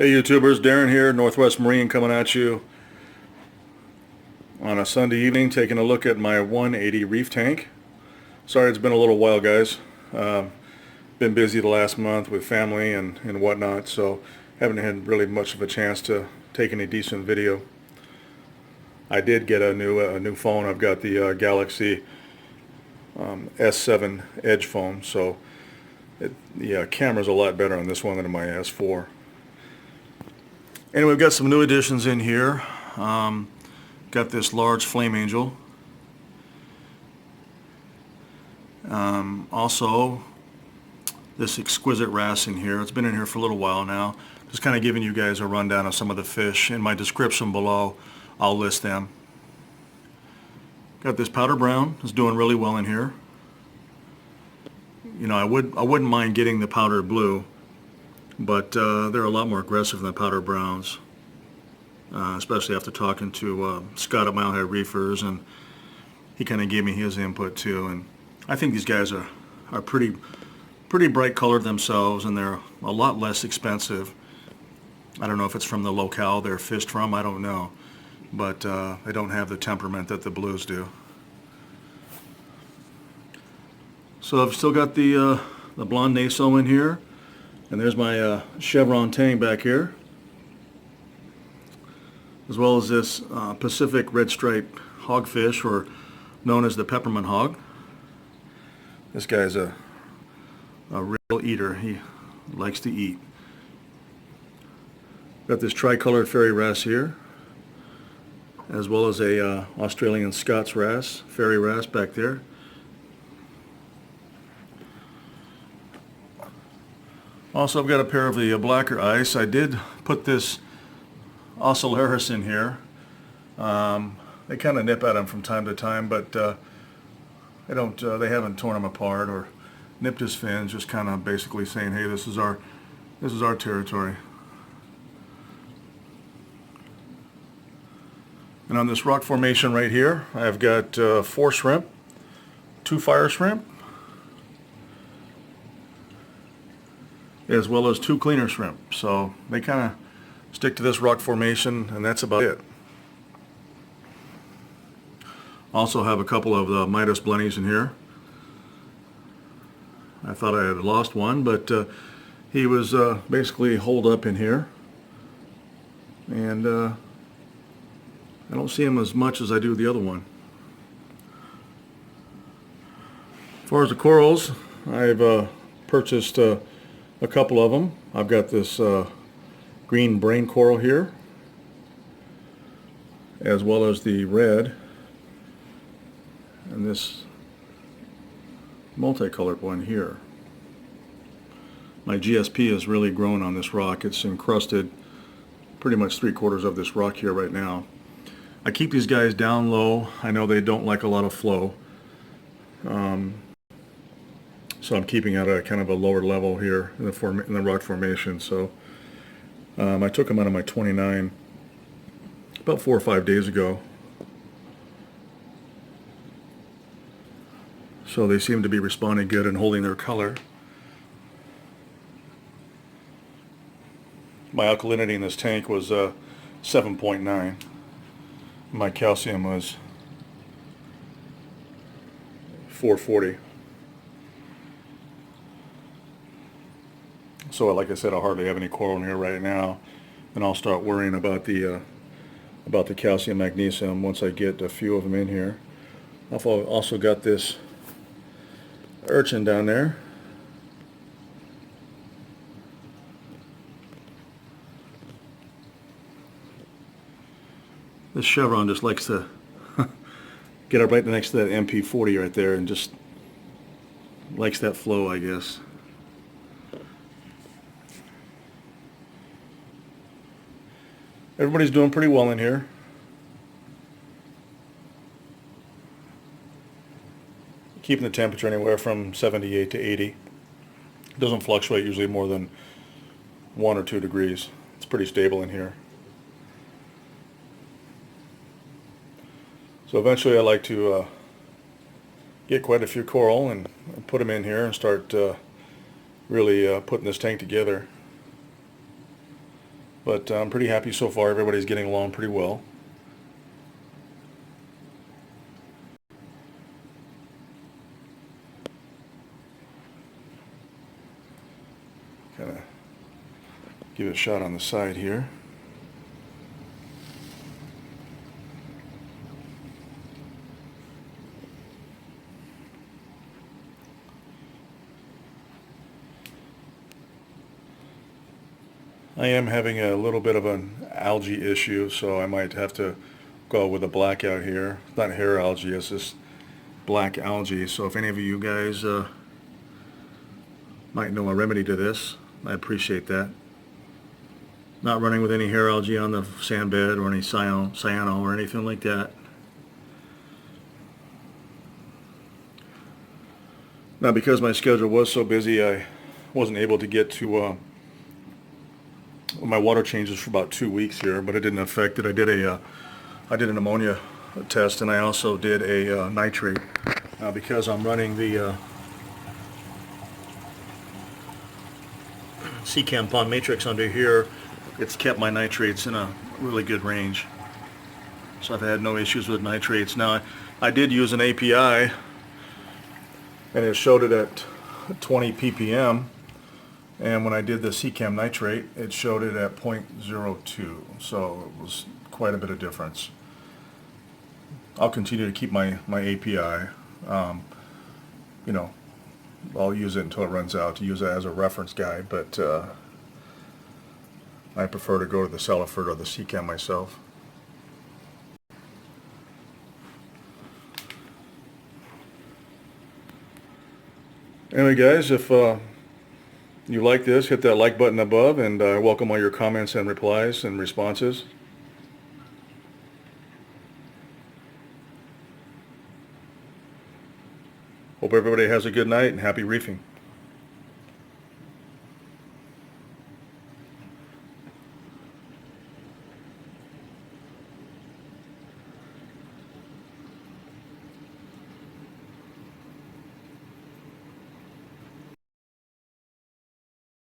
Hey YouTubers, Darren here, Northwest Marine coming at you on a Sunday evening taking a look at my 180 Reef tank. Sorry it's been a little while guys. Been busy the last month with family and whatnot, so haven't had really much of a chance to take any decent video. I did get a new phone. I've got the Galaxy S7 Edge phone, so the camera's a lot better on this one than on my S4. Anyway, we've got some new additions in here. Got this large flame angel. Also, this Exquisite Wrasse in here. It's been in here for a little while now. Just kind of giving you guys a rundown of some of the fish. In my description below, I'll list them. Got this powder brown. It's doing really well in here. You know, I wouldn't mind getting the powder blue, but they're a lot more aggressive than the powder browns, especially after talking to Scott at Mile High Reefers, and he kind of gave me his input too. And I think these guys are pretty bright colored themselves, and they're a lot less expensive. I don't know if it's from the locale they're fished from, I don't know, but they don't have the temperament that the blues do. So I've still got the blonde Naso in here. And there's my Chevron Tang back here, as well as this Pacific Red Striped Hogfish, or known as the peppermint hog. This guy's a real eater. He likes to eat. Got this Tricolor Pylei Wrasse here, as well as a Australian Scots Wrasse, Pylei Wrasse back there. Also, I've got a pair of the blacker ice. I did put this Ocellaris in here. They kind of nip at them from time to time, but they haven't torn them apart or nipped his fins. Just kind of basically saying, hey, this is our territory. And on this rock formation right here, I've got 4 shrimp, 2 fire shrimp, as well as 2 cleaner shrimp. So they kind of stick to this rock formation, and that's about it. Also have a couple of the Midas Blennies in here. I thought I had lost one, but he was basically holed up in here, and I don't see him as much as I do the other one. As far as the corals, I've purchased a couple of them. I've got this green brain coral here, as well as the red, and this multicolored one here. My GSP has really grown on this rock. It's encrusted pretty much 3/4 of this rock here right now. I keep these guys down low. I know they don't like a lot of flow. So I'm keeping at a kind of a lower level here in the rock formation. So I took them out of my 29 about 4 or 5 days ago. So they seem to be responding good and holding their color. My alkalinity in this tank was 7.9. My calcium was 440. So like I said, I hardly have any coral in here right now, and I'll start worrying about the calcium magnesium once I get a few of them in here. I've also got this urchin down there. This Chevron just likes to get up right next to that MP40 right there and just likes that flow, I guess. Everybody's doing pretty well in here. Keeping the temperature anywhere from 78 to 80. It doesn't fluctuate usually more than 1 or 2 degrees. It's pretty stable in here. So eventually I like to get quite a few coral and put them in here and start really putting this tank together. But I'm pretty happy so far. Everybody's getting along pretty well. Kind of give it a shot on the side here. I am having a little bit of an algae issue, so I might have to go with a blackout here. It's not hair algae, it's just black algae. So if any of you guys might know a remedy to this, I appreciate that. Not running with any hair algae on the sand bed or any cyano or anything like that. Now, because my schedule was so busy, I wasn't able to get to my water changes for about 2 weeks here, but it didn't affect it. I did an ammonia test, and I also did a nitrate. Now, because I'm running the Seachem Pond Matrix under here, it's kept my nitrates in a really good range. So I've had no issues with nitrates. Now, I did use an API, and it showed it at 20 ppm. And when I did the Seachem nitrate, it showed it at 0.02. So it was quite a bit of difference. I'll continue to keep my API. You know, I'll use it until it runs out to use it as a reference guide, but I prefer to go to the Selifert or the Seachem myself. Anyway, guys, if you like this, hit that like button above, and I welcome all your comments and replies and responses. Hope everybody has a good night and happy reefing.